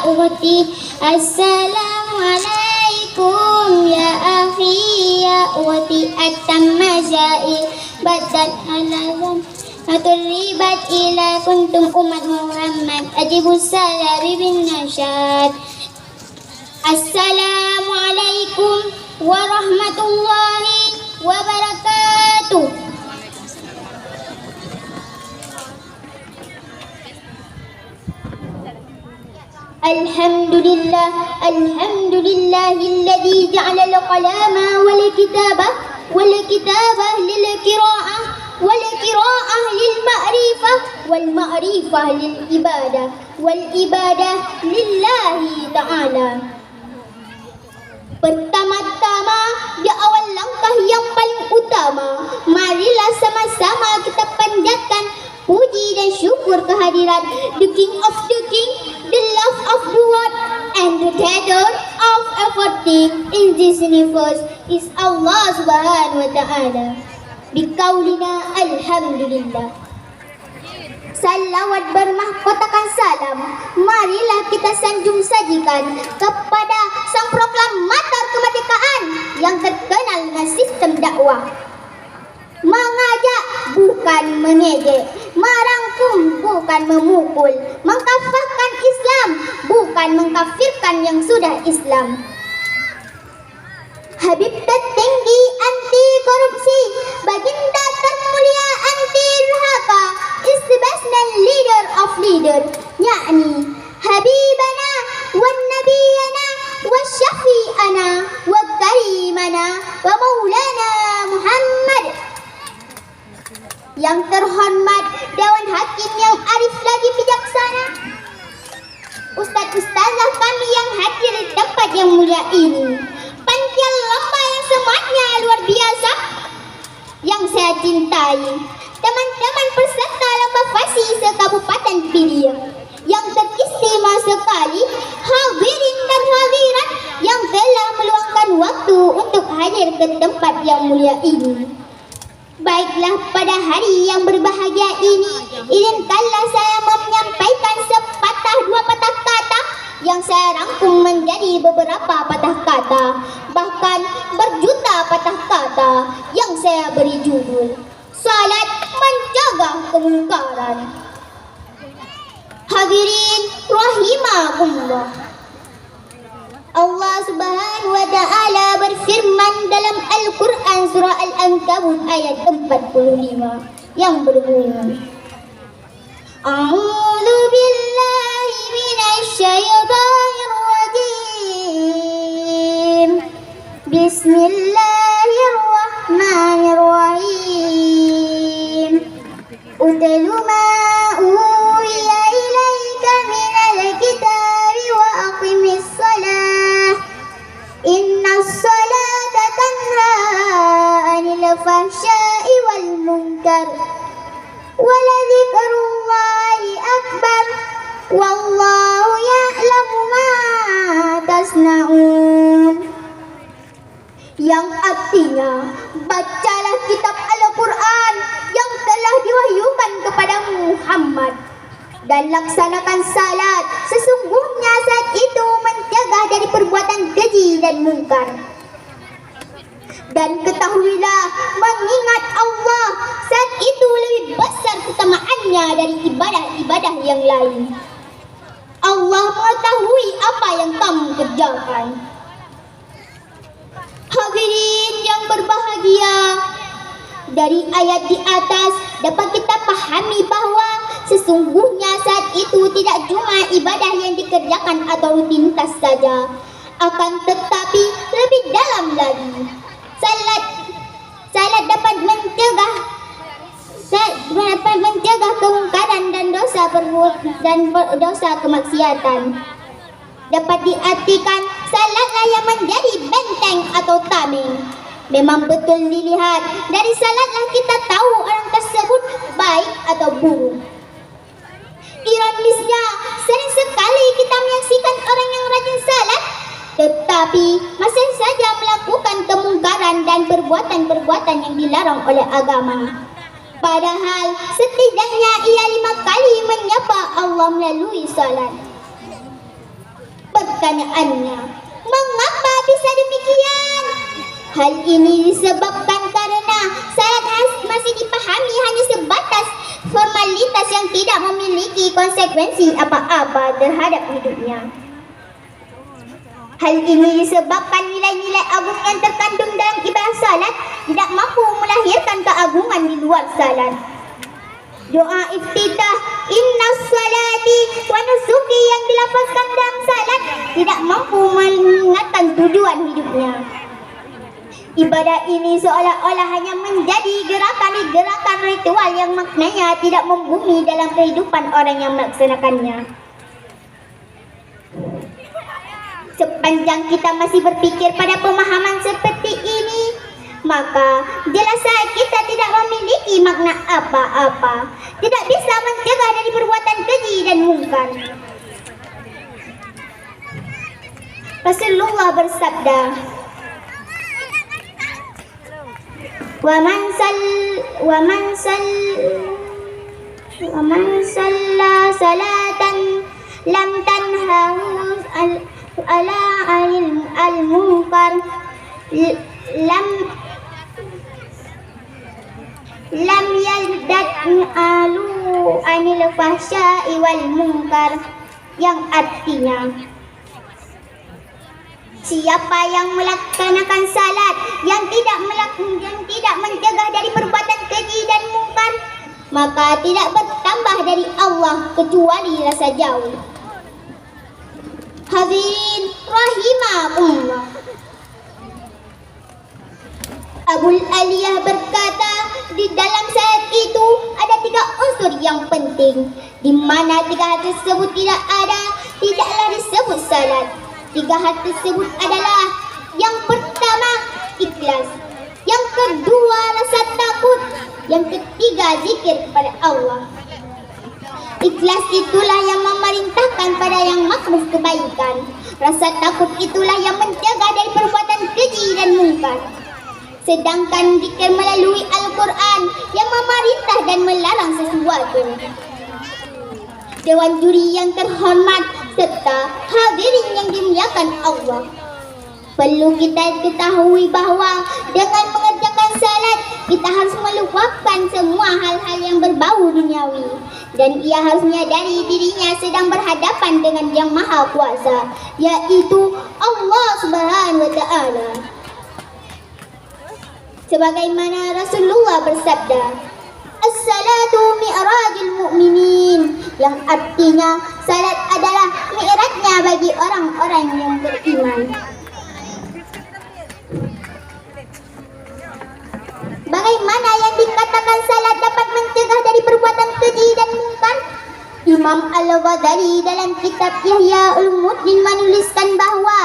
ukhti. Assalamualaikum ya akhi ya ukhti. At-tamazai badan halazam Aturibat ila kuntum umat Muhammad. Ajibus salari bin nasyad. Assalamualaikum warahmatullahi wabarakatuh. Alhamdulillah, alhamdulillahilladzi ja'ala al-qalama wal kitabah lil qira'ah wal qira'ah lil ma'rifah wal ma'rifah lil ibadah wal ibadah lillahi ta'ala. Pertama-tama, di awal langkah yang paling utama, marilah sama-sama kita panjatkan puji dan syukur kehadirat the King of the King, the Lord of the world, and the Creator of everything in this universe is Allah Subhanahu wa Ta'ala. Biqaulina alhamdulillah. Salawat bermahkotakan salam, marilah kita sanjung sajikan kepada sang proklamator kemerdekaan yang terkenal dengan sistem dakwah. Mengajak bukan mengejek, merangkum bukan memukul, mengkafirkan Islam bukan mengkafirkan yang sudah Islam. Habib tertinggi anti korupsi, baginda termulia anti durhaka, is the best man leader of leader, yakni Habibana wa Nabiyana wa Syafi'ana wa Karimana wa Maulana Muhammad. Yang terhormat Dewan Hakim yang arif lagi bijaksana, Ustaz-ustazah kami yang hadir di tempat yang mulia ini, panitia lomba yang semuanya luar biasa yang saya cintai, teman-teman peserta lomba fasi se-Kabupaten Piliang yang teristimewa sekali, hadirin dan hadirat yang telah meluangkan waktu untuk hadir ke tempat yang mulia ini. Baiklah, pada hari yang berbahagia ini, izinkanlah saya menyampaikan sepatah dua patah kata yang saya rangkum menjadi beberapa patah kata, bahkan berjuta patah kata yang saya beri judul Salat Mencegah Kemungkaran. Hadirin rahimakumullah, Allah Subhanahu wa Ta'ala berfirman dalam Al-Quran surah Al-Ankabut ayat 45 yang berbunyi, A'udzu billahi minasy syaithanir rajim. Bismillahirrahmanirrahim. Utlu ma uhiya ilaika minal kitabi wa aqimis shalah. Innas salata tanha 'anil fahsya'i wal munkar. Waladzikrullahi akbar. Wallahu ya'lamu ma tasna'un. Yang artinya, bacalah kitab Al-Quran yang telah diwahyukan kepada Muhammad dan laksanakan salat. Sesungguhnya saat itu mencegah dari perbuatan keji dan mungkar. Dan ketahuilah, mengingat Allah saat itu lebih besar keutamaannya dari ibadah-ibadah yang lain. Allah mengetahui apa yang kamu kerjakan. Hadirin yang berbahagia, dari ayat di atas dapat kita pahami bahwa sesungguhnya saat itu tidak cuma ibadah yang dikerjakan atau rutinitas saja, akan tetapi lebih dalam lagi. Salat dapat mencegah kemungkaran dan dosa kemaksiatan. Dapat diartikan salatlah yang menjadi benteng atau tameng. Memang betul dilihat, dari salatlah kita tahu orang tersebut baik atau buruk. Ironisnya, sering sekali kita menyaksikan orang yang rajin salat, tetapi masih saja melakukan kemungkaran dan perbuatan-perbuatan yang dilarang oleh agama. Padahal setidaknya ia 5 kali menyapa Allah melalui salat. Pertanyaannya, mengapa bisa demikian? Hal ini disebabkan karena salat masih dipahami hanya sebatas formalitas yang tidak memiliki konsekuensi apa-apa terhadap hidupnya. Hal ini disebabkan nilai-nilai agung yang terkandung dalam ibadah salat tidak mampu melahirkan keagungan di luar salat. Doa iftitah inna salati wa nusuki yang dilafazkan dalam salat tidak mampu mengingatkan tujuan hidupnya. Ibadah ini seolah-olah hanya menjadi gerakan ritual yang maknanya tidak membumi dalam kehidupan orang yang melaksanakannya. Sepanjang kita masih berpikir pada pemahaman seperti ini, maka jelaslah kita tidak memiliki makna apa-apa, tidak bisa mencegah dari perbuatan keji dan mungkar. Rasulullah bersabda, wa man salla salatan lam tanhahu ala al-munkar lam yaldad alu anil fahsya'i wal munkar, yang artinya siapa yang melaksanakan salat yang tidak mencegah dari perbuatan keji dan mungkar, maka tidak bertambah dari Allah kecuali rasa jauh. Hadirin rahimakumullah. Abul Aliyah berkata, di dalam salat itu ada 3 unsur yang penting, di mana 3 hal tersebut tidaklah disebut salat. 3 hal tersebut adalah: yang pertama, ikhlas; yang kedua, rasa takut; yang ketiga, zikir kepada Allah. Ikhlas itulah yang memerintahkan pada yang makruh kebaikan. Rasa takut itulah yang mencegah dari perbuatan keji dan mungkar. Sedangkan zikir melalui Al-Quran yang memerintah dan melarang sesuatu. Dewan juri yang terhormat serta hadirin yang dimuliakan Allah, perlu kita ketahui bahwa dengan mengerjakan salat kita harus melupakan semua hal-hal yang berbau duniawi, dan ia harus menyadari dirinya sedang berhadapan dengan Yang Maha Kuasa, yaitu Allah Subhanahu wa Ta'ala. Sebagaimana Rasulullah bersabda, as-salatu mi'rajul mu'minin, yang artinya salat adalah mi'rajnya bagi orang-orang yang beriman. Bagaimana yang dikatakan salat dapat mencegah dari perbuatan keji dan mungkar? Imam Al-Ghazali dalam kitab Ihya Ulumuddin menuliskan bahwa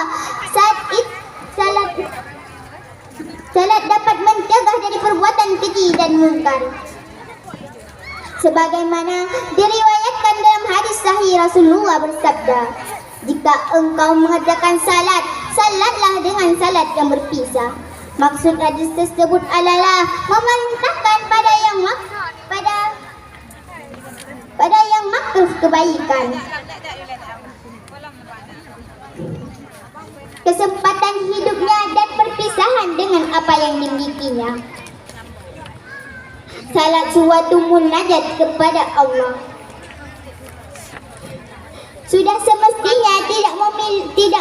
salat dapat mencegah dari perbuatan keji dan mungkar. Sebagaimana diriwayatkan dalam hadis sahih, Rasulullah bersabda, jika engkau mengerjakan salat, salatlah dengan salat yang berpisah. Maksud hadis tersebut adalah memerintahkan pada yang makruh kebaikan, kesempatan hidupnya dan perpisahan dengan apa yang dimilikinya. Salat suatu munajat kepada Allah. Sudah semestinya tidak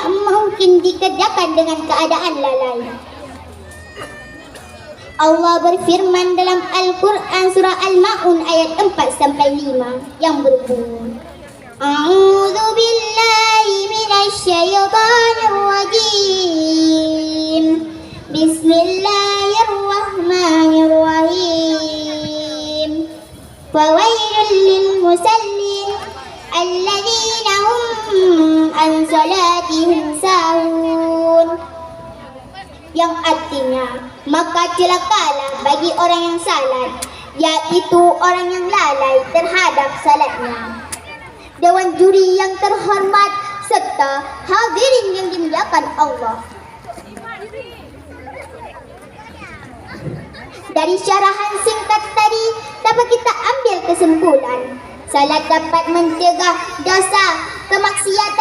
mungkin dikerjakan dengan keadaan lalai. Allah berfirman dalam Al-Quran surah Al-Ma'un ayat 4-5 yang berbunyi, A'udzu billahi minasy syaithanir rajim. Bismillahirrahmanirrahim. Fawailul lil musallin alladzina hum an salatihim sahun. Yang artinya, maka celakalah bagi orang yang salat, yaitu orang yang lalai terhadap salatnya. Dewan juri yang terhormat serta hadirin yang dimuliakan Allah, dari syarahan singkat tadi dapat kita ambil kesimpulan, salat dapat mencegah dosa, kemaksiatan